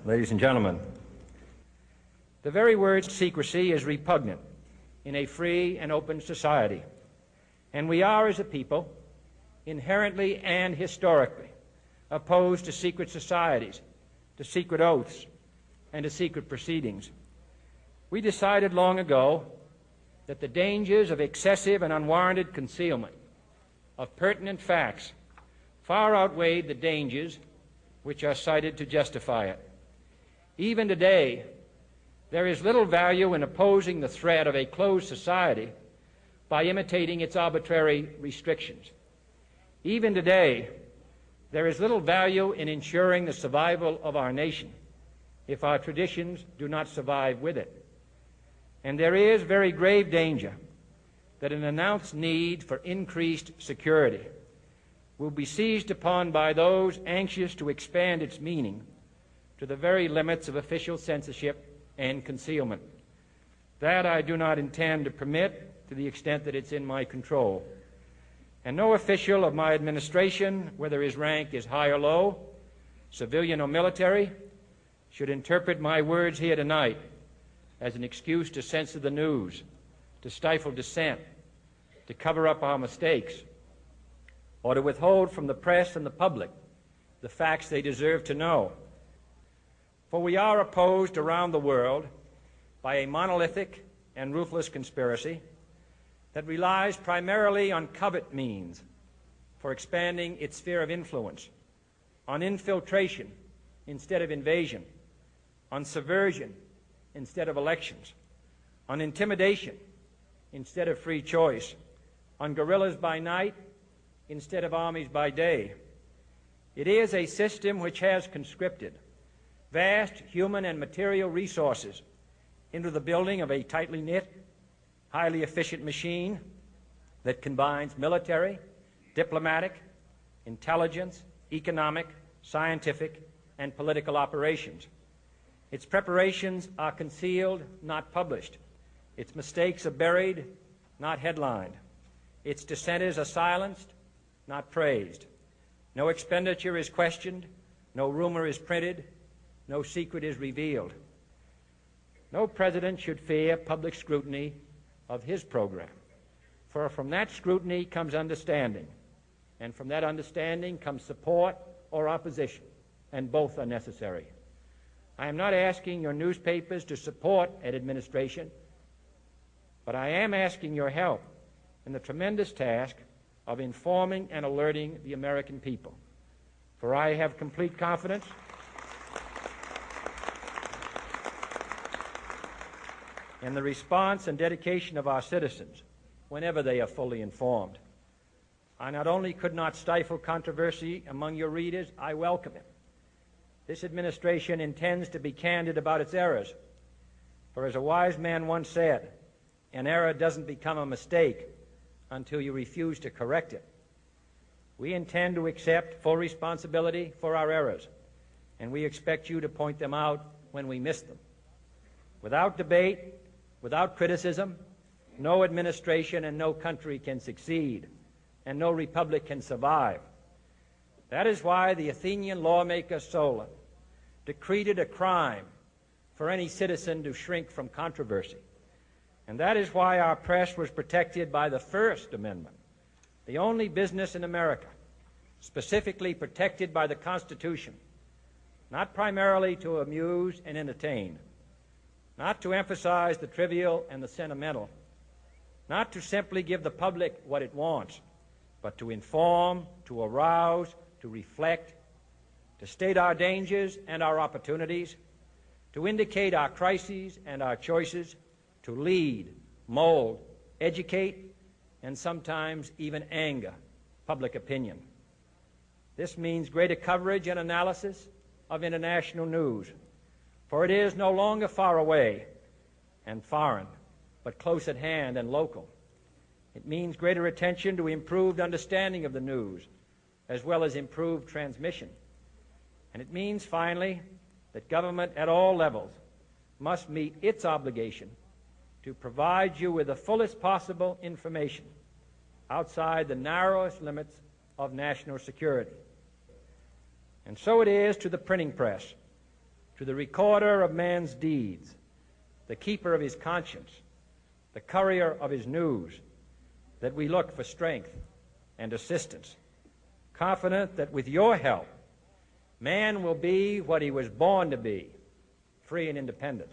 ladies and gentlemen. The very word secrecy is repugnant in a free and open society, and we are, as a people, inherently and historically opposed to secret societies, to secret oaths, and to secret proceedings. We decided long ago that the dangers of excessive and unwarranted concealment of pertinent facts far outweighed the dangers which are cited to justify it. Even today, there is little value in opposing the threat of a closed society by imitating its arbitrary restrictions. Even today, there is little value in ensuring the survival of our nation if our traditions do not survive with it. And there is very grave danger that an announced need for increased security will be seized upon by those anxious to expand its meaning to the very limits of official censorship and concealment. That I do not intend to permit to the extent that it's in my control. And no official of my administration, whether his rank is high or low, civilian or military, should interpret my words here tonight as an excuse to censor the news, to stifle dissent, to cover up our mistakes, or to withhold from the press and the public the facts they deserve to know. For we are opposed around the world by a monolithic and ruthless conspiracy that relies primarily on covert means for expanding its sphere of influence, on infiltration instead of invasion, on subversion instead of elections, on intimidation instead of free choice, on guerrillas by night instead of armies by day. It is a system which has conscripted vast human and material resources into the building of a tightly knit, highly efficient machine that combines military, diplomatic, intelligence, economic, scientific, and political operations. Its preparations are concealed, not published. Its mistakes are buried, not headlined. Its dissenters are silenced, not praised. No expenditure is questioned, no rumor is printed, no secret is revealed. No president should fear public scrutiny of his program, for from that scrutiny comes understanding, and from that understanding comes support or opposition, and both are necessary. I am not asking your newspapers to support an administration, but I am asking your help in the tremendous task of informing and alerting the American people. For I have complete confidence in the response and dedication of our citizens whenever they are fully informed. I not only could not stifle controversy among your readers, I welcome it. This administration intends to be candid about its errors. For as a wise man once said, an error doesn't become a mistake until you refuse to correct it. We intend to accept full responsibility for our errors, and we expect you to point them out when we miss them. Without debate, without criticism, no administration and no country can succeed, and no republic can survive. That is why the Athenian lawmaker Solon decreed it a crime for any citizen to shrink from controversy. And that is why our press was protected by the First Amendment, the only business in America specifically protected by the Constitution, not primarily to amuse and entertain, not to emphasize the trivial and the sentimental, not to simply give the public what it wants, but to inform, to arouse, to reflect, to state our dangers and our opportunities, to indicate our crises and our choices, to lead, mold, educate, and sometimes even anger public opinion. This means greater coverage and analysis of international news, for it is no longer far away and foreign, but close at hand and local. It means greater attention to improved understanding of the news, as well as improved transmission. And it means, finally, that government at all levels must meet its obligation to provide you with the fullest possible information outside the narrowest limits of national security. And so it is to the printing press, to the recorder of man's deeds, the keeper of his conscience, the courier of his news, that we look for strength and assistance, confident that with your help, man will be what he was born to be, free and independent.